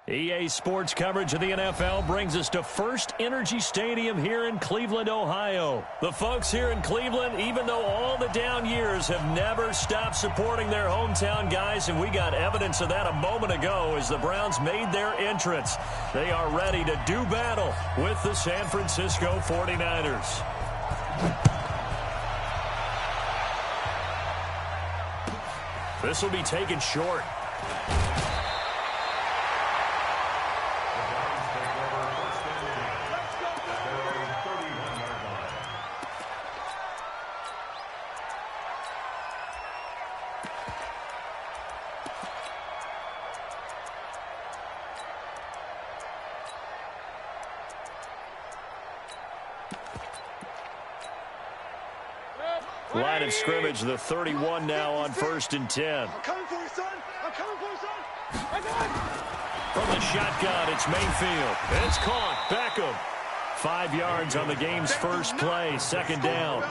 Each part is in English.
EA Sports coverage of the NFL brings us to First Energy Stadium here in Cleveland, Ohio. The folks here in Cleveland, even though all the down years, have never stopped supporting their hometown guys, and we got evidence of that a moment ago as the Browns made their entrance. They are ready to do battle with the San Francisco 49ers. This will be taken short. Line of scrimmage, the 31 now on 1st and 10. I'm coming for you, son. I'm coming for you, son. From the shotgun, it's Mayfield. It's caught. Beckham. 5 yards on the game's first play. 2nd down.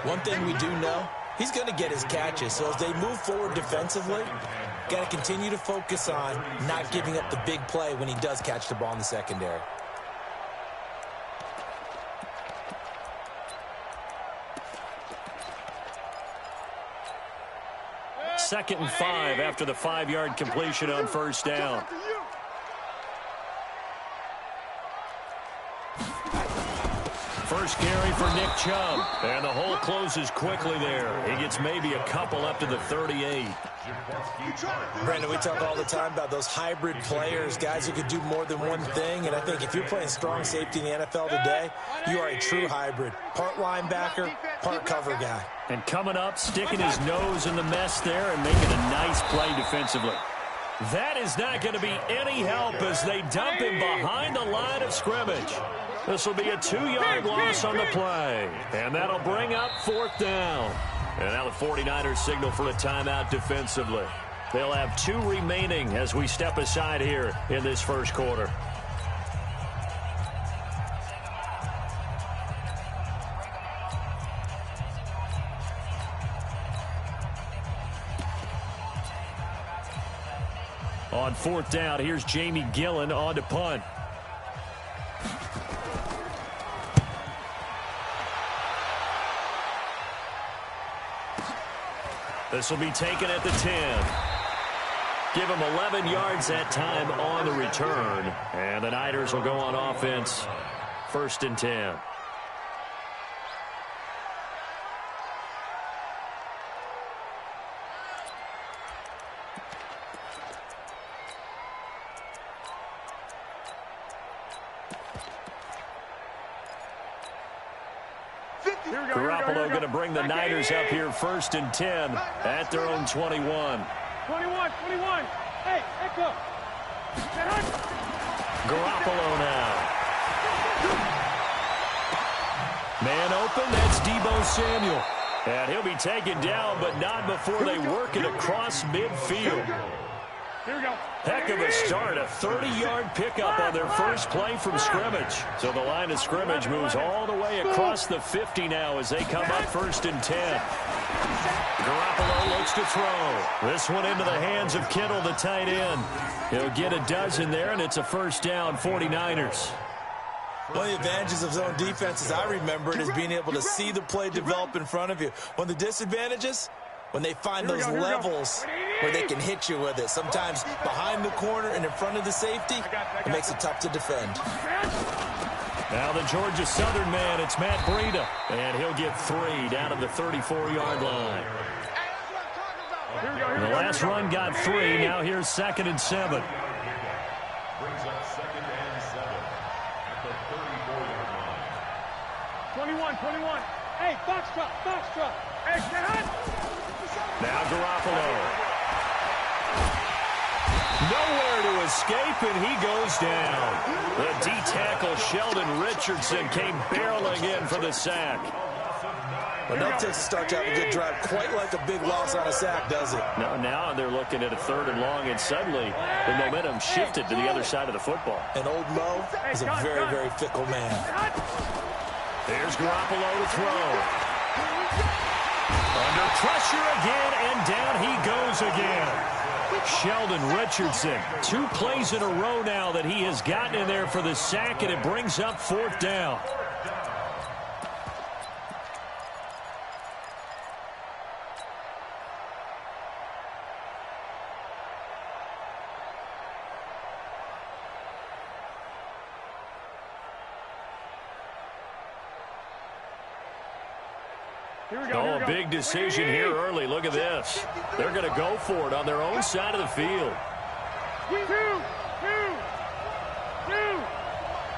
One thing we do know, he's going to get his catches. So as they move forward defensively, got to continue to focus on not giving up the big play when he does catch the ball in the secondary. 2nd and 5 after the 5-yard completion on 1st down. First carry for Nick Chubb. And the hole closes quickly there. He gets maybe a couple up to the 38. Brandon, we talk all the time about those hybrid players, guys who could do more than one thing. And I think if you're playing strong safety in the NFL today, you are a true hybrid. Part linebacker, part cover guy. And coming up, sticking his nose in the mess there and making a nice play defensively. That is not going to be any help as they dump him behind the line of scrimmage. This will be a 2-yard loss on the play. And that'll bring up 4th down. And now the 49ers signal for a timeout defensively. They'll have 2 remaining as we step aside here in this first quarter. On 4th down, here's Jamie Gillen on to punt. This will be taken at the 10. Give him 11 yards that time on the return. And the Niners will go on offense. 1st and 10. Garoppolo going to bring the Niners up here 1st and 10 at their own 21. 21. Hey, echo. Garoppolo now. Man open, that's Deebo Samuel. And he'll be taken down, but not before they work it across midfield. Here we go. Heck of a start, a 30-yard pickup on their first play from scrimmage. So the line of scrimmage moves all the way across the 50 now as they come up 1st and 10. Garoppolo looks to throw. This one into the hands of Kittle, the tight end. He'll get a dozen there, and it's a 1st down, 49ers. One of the advantages of zone defense, as I remember it, is being able to see the play develop in front of you. One of the disadvantages, when they find those levels where they can hit you with it. Sometimes behind the corner and in front of the safety, it makes it tough to defend. Now the Georgia Southern man, it's Matt Breida. And he'll get 3 down to the 34-yard line. The last run got 3. Now here's 2nd and 7. Brings up 2nd and 7 at the 34-yard line. 21. Hey, foxtrot. Hey, now Garoppolo. Nowhere to escape, and he goes down. The D-tackle Sheldon Richardson came barreling in for the sack. But that takes a start to have a good drive. Quite like a big loss on a sack, does it? No, now they're looking at a 3rd and long, and suddenly the momentum shifted to the other side of the football. And old Mo is a very, very fickle man. There's Garoppolo to throw. Under pressure again, and down he goes again. Sheldon Richardson, 2 plays in a row now that he has gotten in there for the sack, and it brings up 4th down. Oh, a big decision here early. Look at this. They're going to go for it on their own side of the field. 2, 2, 2.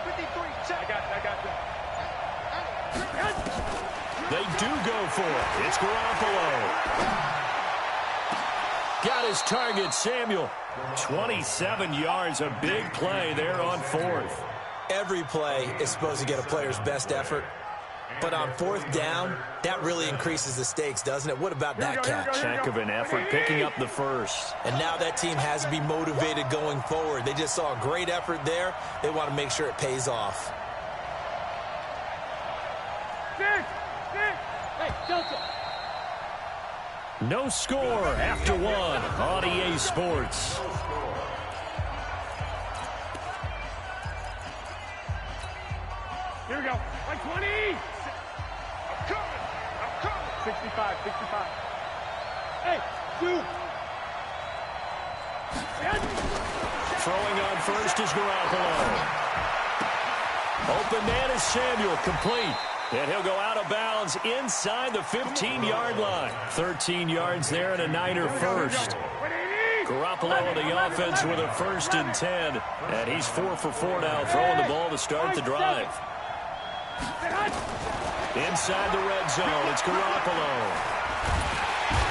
53. I got you. They do go for it. It's Garoppolo. Got his target, Samuel. 27 yards, a big play there on 4th. Every play is supposed to get a player's best effort. But on 4th down, that really increases the stakes, doesn't it? What about that catch? Heck of an effort, picking up the first. And now that team has to be motivated going forward. They just saw a great effort there. They want to make sure it pays off. 6. Hey, Delta. No score after 1 on EA Sports. Here we go. 20. I'm coming. 65. Hey, 2. Throwing on first is Garoppolo. Open man is Samuel, complete. And he'll go out of bounds inside the 15-yard line. 13 yards there and a Niner first. Garoppolo on the offense with a 1st and 10. And he's 4 for 4 now, throwing the ball to start the drive. Inside the red zone, it's Garoppolo.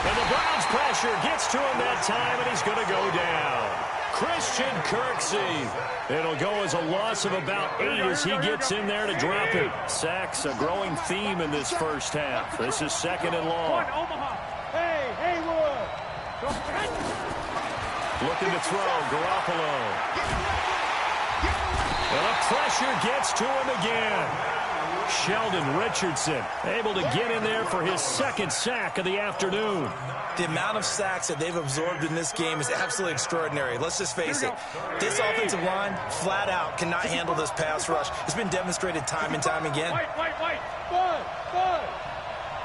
And the Browns pressure gets to him that time, and he's going to go down. Christian Kirksey. It'll go as a loss of about 8 as he gets in there to drop it. Sacks, a growing theme in this first half. This is 2nd and long. Hey, Haywood. Looking to throw, Garoppolo. And the pressure gets to him again. Sheldon Richardson able to get in there for his 2nd sack of the afternoon. The amount of sacks that they've absorbed in this game is absolutely extraordinary. Let's just face it. This offensive line, flat out, cannot handle this pass rush. It's been demonstrated time and time again. Bud.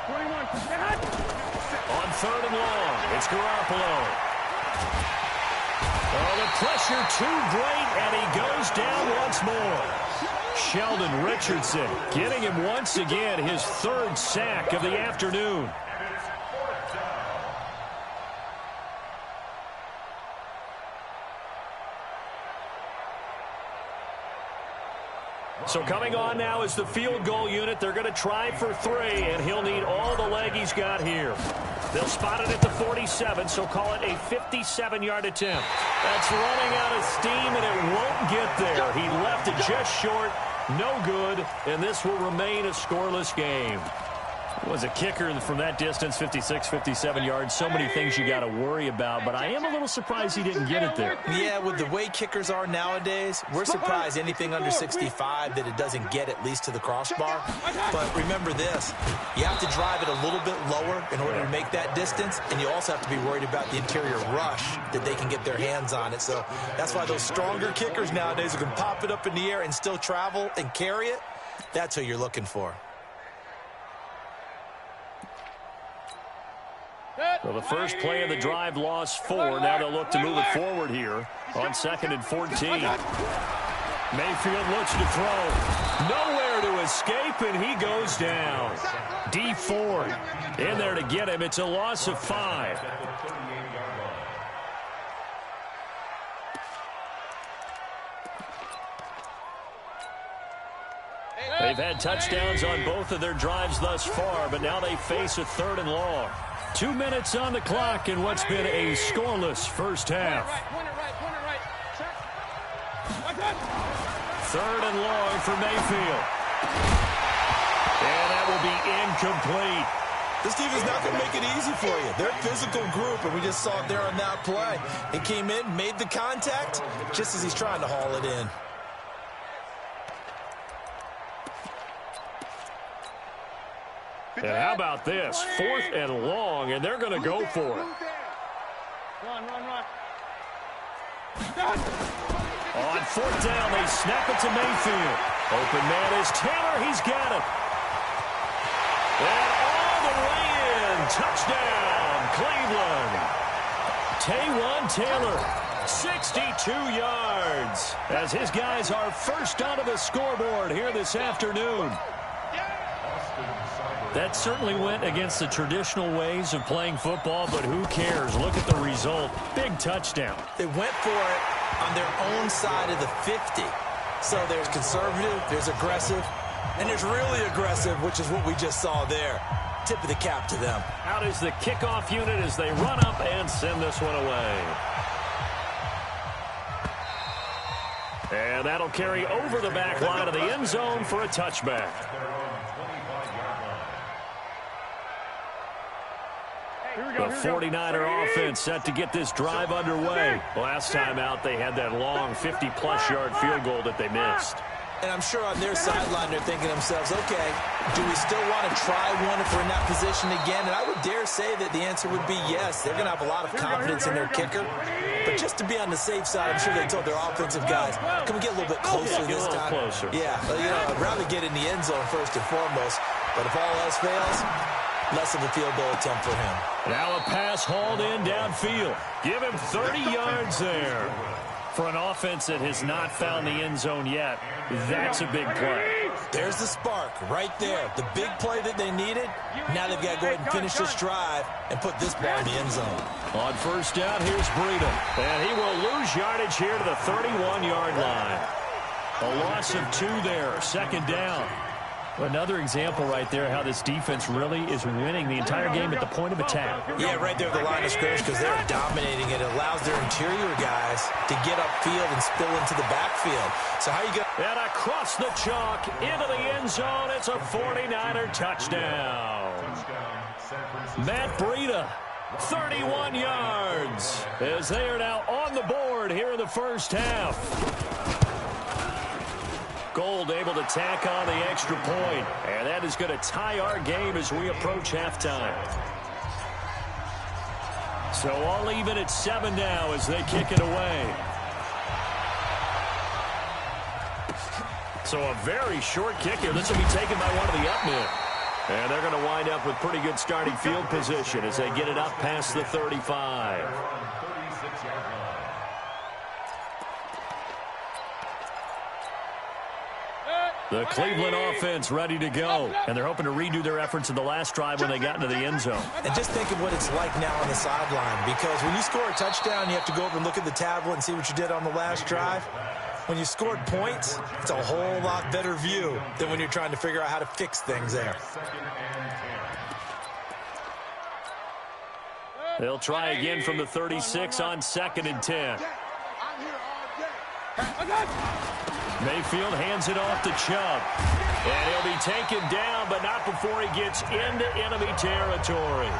21. On 3rd and long, it's Garoppolo. Oh, the pressure too great, and he goes down once more. Sheldon Richardson getting him once again his 3rd sack of the afternoon. So coming on now is the field goal unit. They're going to try for 3, and he'll need all the leg he's got here. They'll spot it at the 47, so call it a 57-yard attempt. That's running out of steam, and it won't get there. He left it just short. No good, and this will remain a scoreless game. Was a kicker from that distance, 56, 57 yards. So many things you got to worry about, but I am a little surprised he didn't get it there. Yeah, with the way kickers are nowadays, we're surprised anything under 65 that it doesn't get at least to the crossbar. But remember this, you have to drive it a little bit lower in order to make that distance, and you also have to be worried about the interior rush that they can get their hands on it. So that's why those stronger kickers nowadays who can pop it up in the air and still travel and carry it, that's who you're looking for. So the first play of the drive lost 4. Now they'll look to move it forward here on 2nd and 14. Mayfield looks to throw. Nowhere to escape, and he goes down. D Ford in there to get him. It's a loss of 5. They've had touchdowns on both of their drives thus far, but now they face a 3rd and long. 2 minutes on the clock in what's been a scoreless first half. 3rd and long for Mayfield. And that will be incomplete. This team is not going to make it easy for you. They're a physical group, and we just saw it there on that play. He came in, made the contact, just as he's trying to haul it in. And how about this? 4th and long, and they're going to go for it. Run. On fourth down, they snap it to Mayfield. Open man is Taylor. He's got it. And all the way in. Touchdown, Cleveland. Taywan Taylor, 62 yards, as his guys are first onto the scoreboard here this afternoon. That certainly went against the traditional ways of playing football, but who cares? Look at the result. Big touchdown. They went for it on their own side of the 50. So there's conservative, there's aggressive, and there's really aggressive, which is what we just saw there. Tip of the cap to them. Out is the kickoff unit as they run up and send this one away. And that'll carry over the back line of the end zone for a touchback. The 49er offense set to get this drive underway. Last time out, they had that long 50-plus yard field goal that they missed. And I'm sure on their sideline they're thinking to themselves, okay, do we still want to try one if we're in that position again? And I would dare say that the answer would be yes. They're going to have a lot of confidence in their kicker. But just to be on the safe side, I'm sure they told their offensive guys, can we get a little bit closer this time? Closer. Yeah, I'd rather get in the end zone first and foremost. But if all else fails, less of a field goal attempt for him. Now a pass hauled in downfield. Give him 30 yards there. For an offense that has not found the end zone yet, that's a big play. There's the spark right there. The big play that they needed. Now they've got to go ahead and finish this drive and put this ball in the end zone. On first down, here's Breida. And he will lose yardage here to the 31-yard line. A loss of 2 there, second down. Another example right there how this defense really is winning the entire game at the point of attack. Yeah, right there at the line of scrimmage because they're dominating it. It allows their interior guys to get upfield and spill into the backfield. So how you go? And across the chalk into the end zone. It's a 49er touchdown. Matt Breida, 31 yards, as they are now on the board here in the first half. Gold able to tack on the extra point, and that is going to tie our game as we approach halftime. So all even at 7 now as they kick it away. So a very short kick here. This will be taken by one of the up men. And they're going to wind up with pretty good starting field position as they get it up past the 35. The Cleveland offense ready to go. And they're hoping to redo their efforts in the last drive when they got into the end zone. And just think of what it's like now on the sideline. Because when you score a touchdown, you have to go over and look at the tablet and see what you did on the last drive. When you scored points, it's a whole lot better view than when you're trying to figure out how to fix things there. They'll try again from the 36 on 2nd and 10. Mayfield hands it off to Chubb. And he'll be taken down, but not before he gets into enemy territory.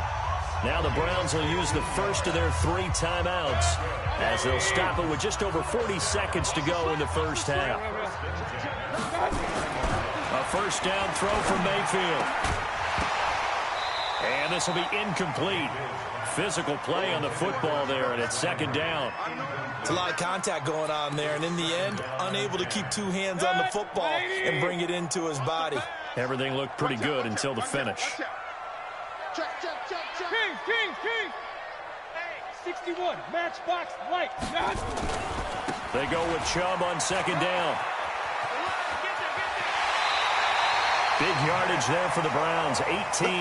Now the Browns will use the first of their 3 timeouts as they'll stop it with just over 40 seconds to go in the first half. A first down throw from Mayfield. And this will be incomplete. Physical play on the football there, and it's 2nd down. It's a lot of contact going on there, and in the end, unable to keep 2 hands on the football and bring it into his body. Everything looked pretty good until the finish. King! Hey, 61, matchbox light. They go with Chubb on 2nd down. Big yardage there for the Browns, 18.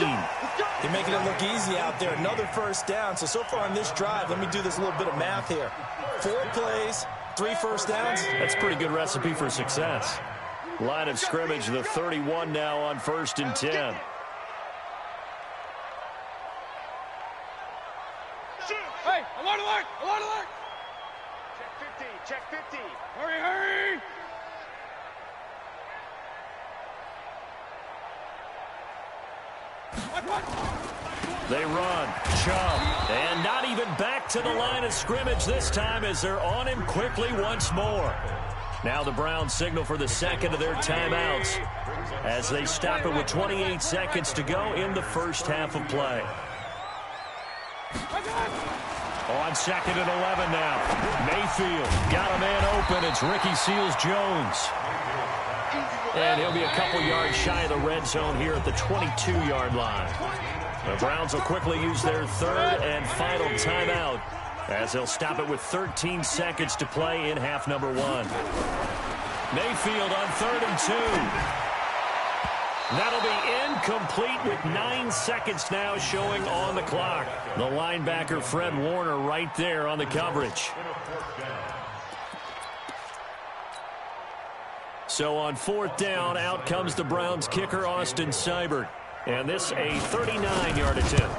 You're making it look easy out there. Another first down. So far on this drive, let me do this little bit of math here. 4 plays, 3 first downs. That's a pretty good recipe for success. Line of scrimmage, the 31 now on 1st and 10. Hey, alert, alert, alert, alert. Check 50. Hurry. They run. Chubb. And not even back to the line of scrimmage this time as they're on him quickly once more. Now the Browns signal for the 2nd of their timeouts as they stop it with 28 seconds to go in the first half of play. On 2nd and 11 now. Mayfield got a man open. It's Ricky Seals-Jones. And he'll be a couple yards shy of the red zone here at the 22-yard line. The Browns will quickly use their third and final timeout as they'll stop it with 13 seconds to play in half number 1. Mayfield on 3rd and 2. That'll be incomplete with 9 seconds now showing on the clock. The linebacker, Fred Warner, right there on the coverage. So on 4th down, out comes the Browns kicker, Austin Seibert. And this a 39-yard attempt.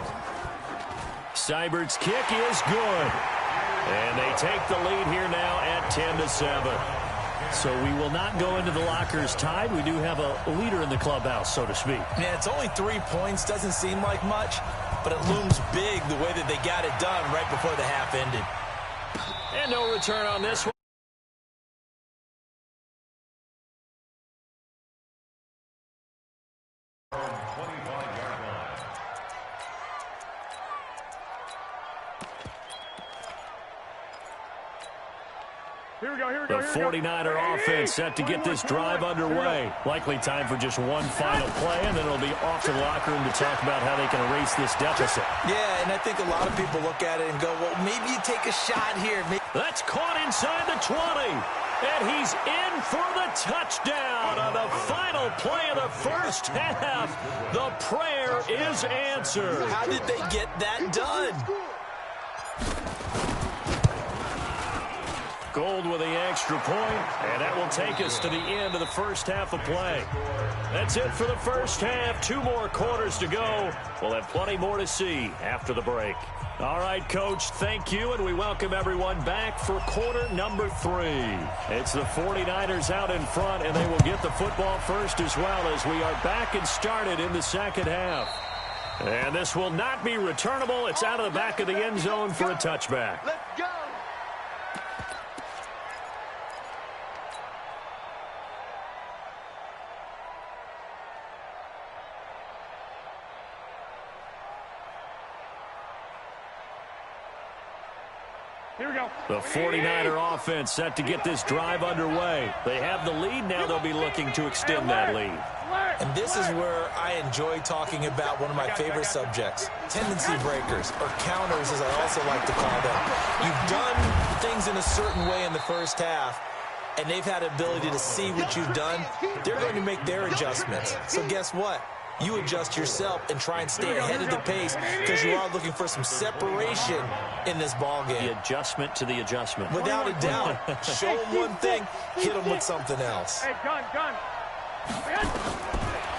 Seibert's kick is good. And they take the lead here now at 10-7. So we will not go into the lockers tied. We do have a leader in the clubhouse, so to speak. Yeah, it's only 3 points. Doesn't seem like much, but it looms big the way that they got it done right before the half ended. And no return on this one. The 49er offense set to get this drive underway. Likely time for just one final play, and then it'll be off to the locker room to talk about how they can erase this deficit. Yeah, and I think a lot of people look at it and go, well, maybe you take a shot here. That's caught inside the 20. And he's in for the touchdown on the final play of the first half. The prayer is answered. How did they get that done? Gold with the extra point, and that will take us to the end of the first half of play. That's it for the first half. 2 more quarters to go. We'll have plenty more to see after the break. All right, Coach, thank you, and we welcome everyone back for quarter number 3. It's the 49ers out in front, and they will get the football first as well as we are back and started in the second half. And this will not be returnable. It's out of the back of the end zone for a touchback. Let's go. Here we go. The 49er offense set to get this drive underway. They have the lead. Now they'll be looking to extend that lead. And this is where I enjoy talking about one of my favorite subjects, tendency breakers, or counters as I also like to call them. You've done things in a certain way in the first half, and they've had the ability to see what you've done. They're going to make their adjustments. So guess what? You adjust yourself and try and stay ahead of the pace because you are looking for some separation in this ball game. The adjustment to the adjustment. Without a doubt. Show them one thing, hit them with something else. Hey, gun.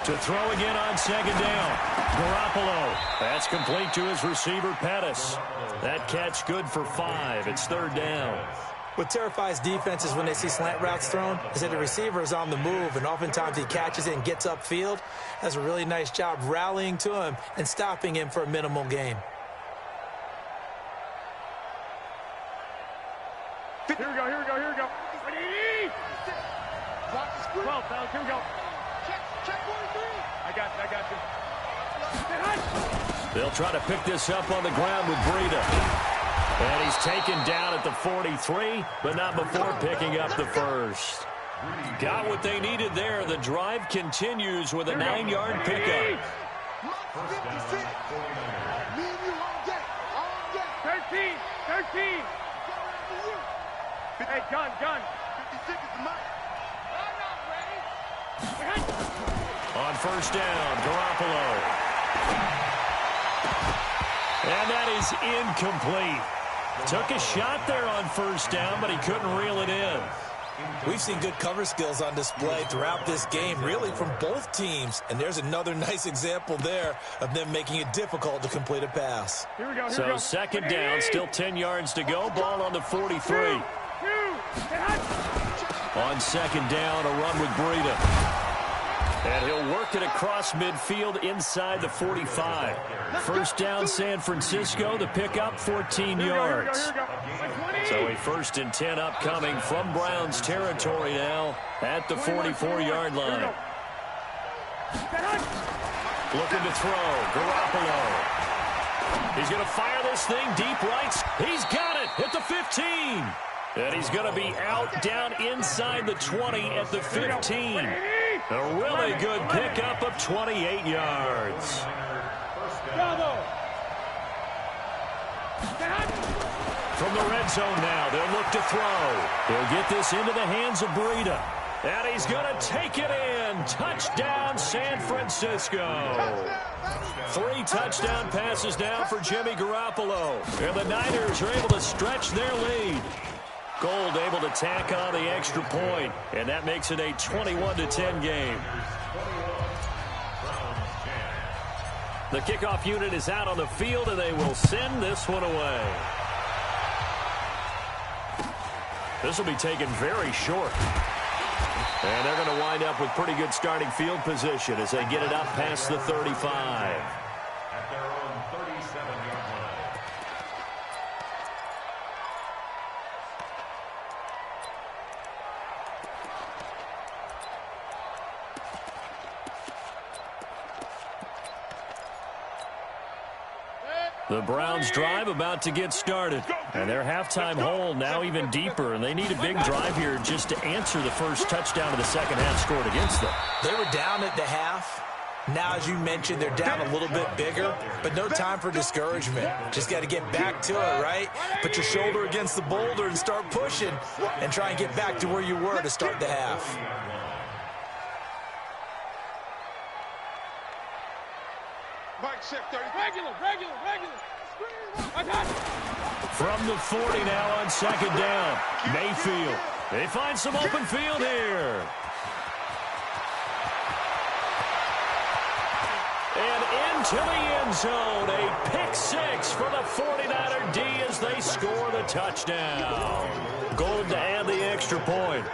To throw again on 2nd down. Garoppolo. That's complete to his receiver, Pettis. That catch good for 5. It's 3rd down. What terrifies defenses when they see slant routes thrown is that the receiver is on the move, and oftentimes he catches it and gets upfield. Does a really nice job rallying to him and stopping him for a minimal gain. Here we go. 12, fellas, here we go. Check 1-3. I got you. They'll try to pick this up on the ground with Breida. And he's taken down at the 43, but not before picking up the first. Got what they needed there. The drive continues with a 9-yard pickup. 13. Hey, gun. 56 is the mark. I'm not ready. On 1st down, Garoppolo. And that is incomplete. Took a shot there on 1st down, but he couldn't reel it in. We've seen good cover skills on display throughout this game, really from both teams. And there's another nice example there of them making it difficult to complete a pass. Here we go. So 2nd down, still 10 yards to go. Ball on the 43. On 2nd down, a run with Breida. And he'll work it across midfield inside the 45. 1st down, San Francisco. The pickup, 14 yards. So a 1st and 10 upcoming from Browns territory now at the 44-yard line. Looking to throw. Garoppolo. He's going to fire this thing deep right. He's got it at the 15. And he's going to be out down inside the 20 at the 15. A really good pickup of 28 yards. From the red zone now, they'll look to throw. He'll get this into the hands of Breida. And he's going to take it in. Touchdown, San Francisco. 3 touchdown passes now for Jimmy Garoppolo. And the Niners are able to stretch their lead. Gold able to tack on the extra point. And that makes it a 21-10 game. The kickoff unit is out on the field, and they will send this one away. This will be taken very short. And they're going to wind up with pretty good starting field position as they get it up past the 35. At their own 37-yard line. The Browns drive about to get started. And their halftime hole now even deeper. And they need a big drive here just to answer the first touchdown of the second half scored against them. They were down at the half. Now, as you mentioned, they're down a little bit bigger, but no time for discouragement. Just got to get back to it, right? Put your shoulder against the boulder and start pushing and try and get back to where you were to start the half. Mike, shift 30. Regular. From the 40 now on second down. Mayfield. They find some open field here. And into the end zone. A pick 6 for the 49er D as they score the touchdown. Gold to add the extra point.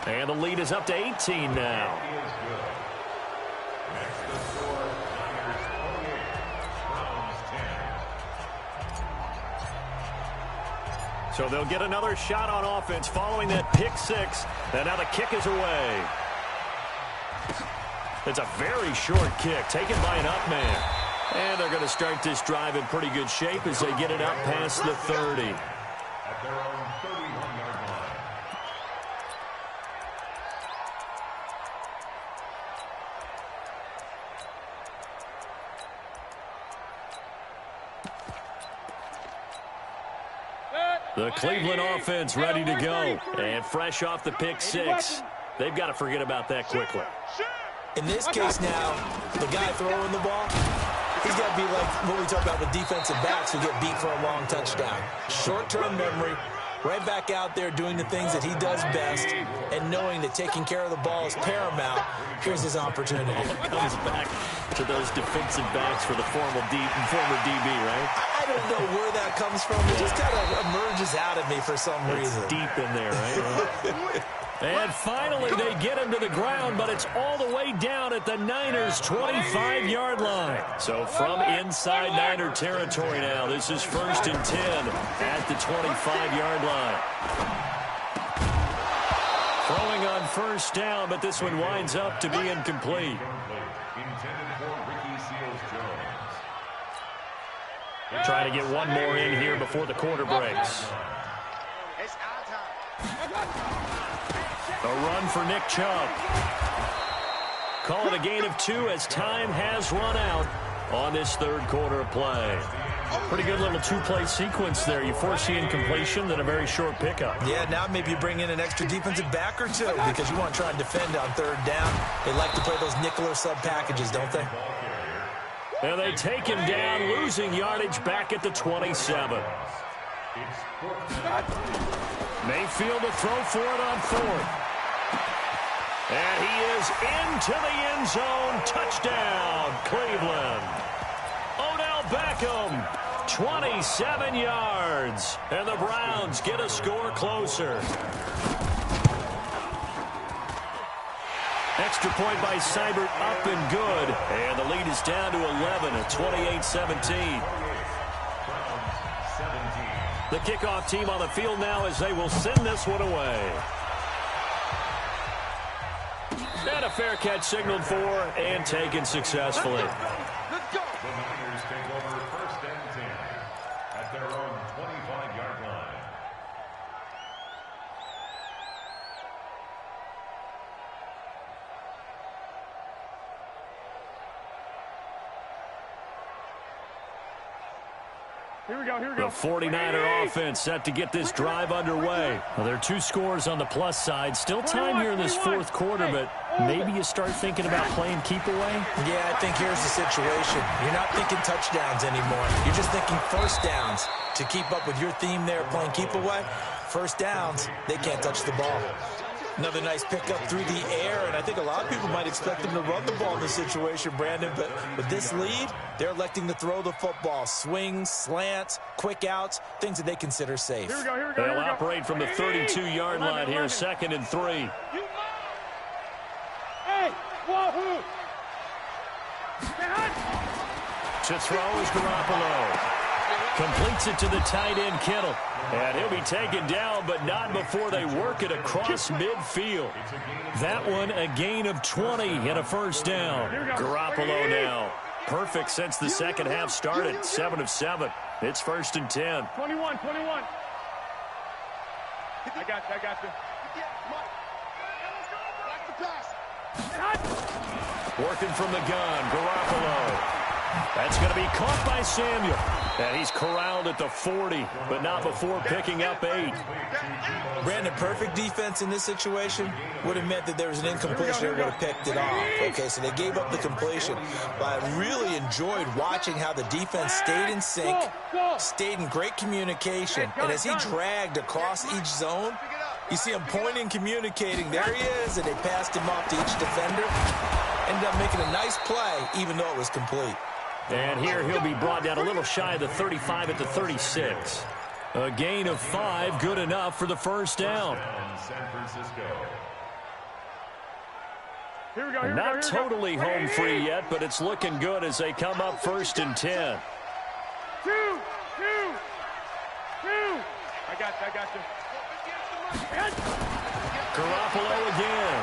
And the lead is up to 18 now. So they'll get another shot on offense following that pick 6. And now the kick is away. It's a very short kick taken by an up man. And they're going to start this drive in pretty good shape as they get it up past the 30. At their own 31-yard line. The Cleveland offense ready to go. And fresh off the pick 6. They've got to forget about that quickly. In this case now, the guy throwing the ball, he's got to be like what we talk about with defensive backs who get beat for a long touchdown. Short-term memory, right back out there doing the things that he does best, and knowing that taking care of the ball is paramount. Here's his opportunity. It comes back to those defensive backs for the former DB, right? I don't know where that comes from. It just kind of emerges out of me for some reason. It's deep in there, right? And finally, they get him to the ground, but it's all the way down at the Niners' 25-yard line. So from inside Niner territory now, this is 1st and 10 at the 25-yard line. Throwing on first down, but this one winds up to be incomplete. Intended for Ricky Seals-Jones. Trying to get one more in here before the quarter breaks. It's our time. A run for Nick Chubb. Call it a gain of 2 as time has run out on this third quarter of play. Pretty good little 2-play sequence there. You force the incompletion, then a very short pickup. Yeah, now maybe you bring in an extra defensive back or two because you want to try and defend on third down. They like to play those nickel or sub packages, don't they? And they take him down, losing yardage back at the 27. Mayfield to throw for it on 4th. And he is into the end zone. Touchdown, Cleveland. Odell Beckham, 27 yards. And the Browns get a score closer. Extra point by Seibert up and good. And the lead is down to 11 at 28-17. The kickoff team on the field now as they will send this one away. And a fair catch signaled for and taken successfully. Let's go. The Niners take over 1st and 10 at their own 25-yard line. Here we go, here we The go. 49er offense set to get this drive underway. Well, there are 2 scores on the plus side. Still time here in this 4th quarter, but maybe you start thinking about playing keep away? Yeah, I think here's the situation. You're not thinking touchdowns anymore. You're just thinking first downs. To keep up with your theme there, playing keep away, first downs, they can't touch the ball. Another nice pickup through the air, and I think a lot of people might expect them to run the ball in this situation, Brandon, but with this lead, they're electing to throw the football. Swings, slants, quick outs, things that they consider safe. Here we go, here we go. They'll operate from the 32-yard line here, 2nd and 3. Hey, wahoo! To throw is Garoppolo. Completes it to the tight end, Kittle. And he'll be taken down, but not before they work it across midfield. That one, a gain of 20 and a first down. Garoppolo now. Perfect since the second half started. 7 of 7. It's 1st and 10. 21. I got you. Working from the gun, Garoppolo. That's going to be caught by Samuel. And he's corralled at the 40, but not before picking up 8. Brandon, perfect defense in this situation would have meant that there was an incompletion that would have picked it off. Okay, so they gave up the completion. But I really enjoyed watching how the defense stayed in sync, stayed in great communication. And as he dragged across each zone, you see him pointing, communicating. There he is, and they passed him off to each defender. Ended up making a nice play, even though it was complete. And here he'll be brought down a little shy of the 35 at the 36. A gain of 5, good enough for the first down. San Francisco. Here we go, Not totally home free yet, but it's looking good as they come up 1st and 10. Two. I got you. Garoppolo again.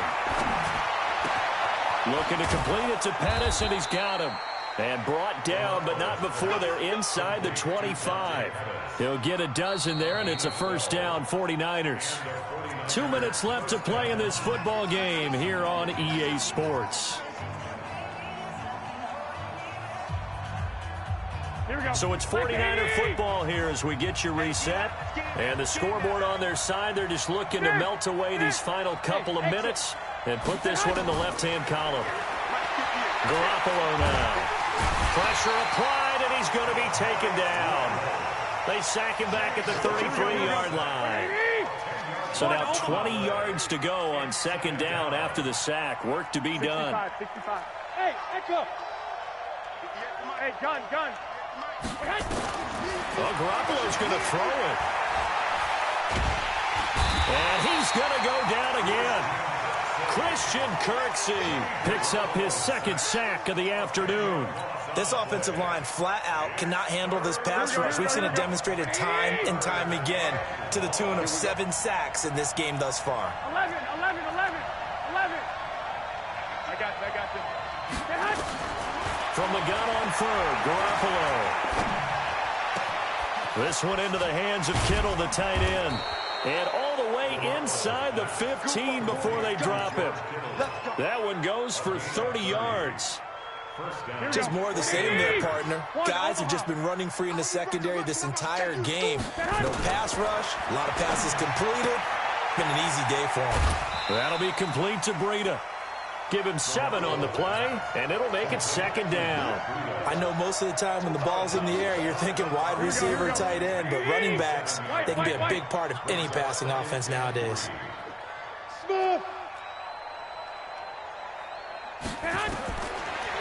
Looking to complete it to Pettis, and he's got him. And brought down, but not before they're inside the 25. He'll get a dozen there, and it's a first down, 49ers. 2 minutes left to play in this football game here on EA Sports. Here we go. So it's 49er football here as we get you reset. And the scoreboard on their side, they're just looking to melt away these final couple of minutes and put this one in the left-hand column. Garoppolo now. Pressure applied, and he's going to be taken down. They sack him back at the 33-yard line. So now 20 yards to go on 2nd down after the sack. Work to be done. 65. Hey, echo. Hey, gun. Well, Garoppolo's going to throw it. And he's going to go down again. Christian Kirksey picks up his 2nd sack of the afternoon. This offensive line flat out cannot handle this pass rush. We've seen it demonstrated time and time again to the tune of 7 sacks in this game thus far. 11. I got you. From the gun on 3rd, Garoppolo. This one into the hands of Kittle, the tight end. And all the way inside the 15 before they drop him. That one goes for 30 yards. Just more of the same there, partner. Guys have just been running free in the secondary this entire game. No pass rush, a lot of passes completed. Been an easy day for them. That'll be complete to Breida. Give him 7 on the play, and it'll make it 2nd down. I know most of the time when the ball's in the air, you're thinking wide receiver, tight end, but running backs, they can be a big part of any passing offense nowadays.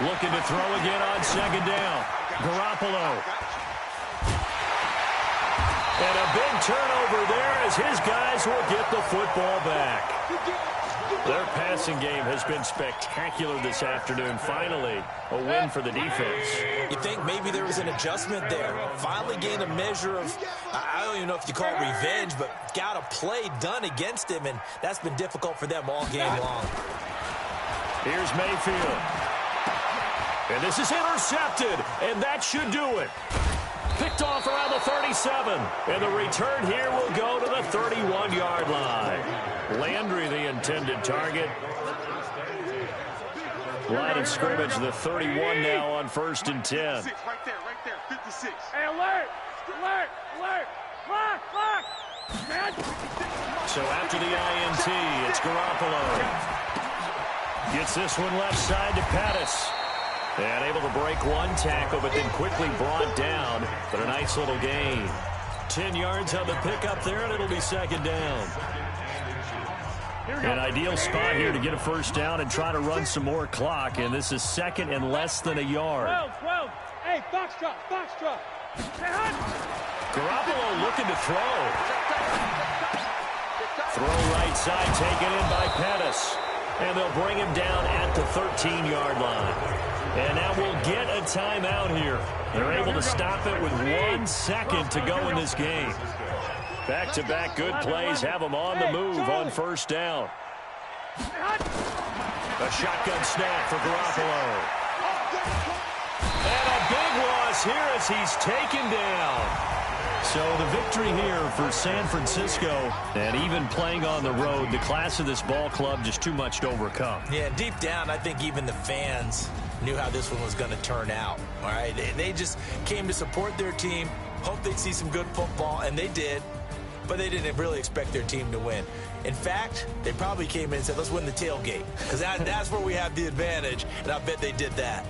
Looking to throw again on 2nd down. Garoppolo. And a big turnover there as his guys will get the football back. Their passing game has been spectacular this afternoon. Finally, a win for the defense. You think maybe there was an adjustment there. Finally gained a measure of, I don't even know if you call it revenge, but got a play done against him, and that's been difficult for them all game long. Here's Mayfield. And this is intercepted, and that should do it. Picked off around the 37, and the return here will go to the 31-yard line. Landry, the intended target. Line of scrimmage, the 31 now on 1st and 10. Right there, 56. Hey, alert! Clock! So after the INT, it's Garoppolo. Gets this one left side to Pettis. And able to break one tackle, but then quickly brought down. But a nice little gain. 10 yards on the pickup there, and it'll be 2nd down. An ideal spot here to get a 1st down and try to run some more clock. And this is 2nd and less than a yard. 12. Hey, box drop. Garoppolo looking to throw. Throw right side, taken in by Pettis. And they'll bring him down at the 13-yard line. And now we'll get a timeout here. They're able to stop it with 1 second to go in this game. Back-to-back good plays have them on the move on 1st down. A shotgun snap for Garoppolo. And a big loss here as he's taken down. So the victory here for San Francisco, and even playing on the road, the class of this ball club just too much to overcome. Yeah, deep down, I think even the fans knew how this one was going to turn out. All right, they just came to support their team, hoped they'd see some good football, and they did, but they didn't really expect their team to win. In fact, they probably came in and said, let's win the tailgate, because that's where we have the advantage, and I bet they did that.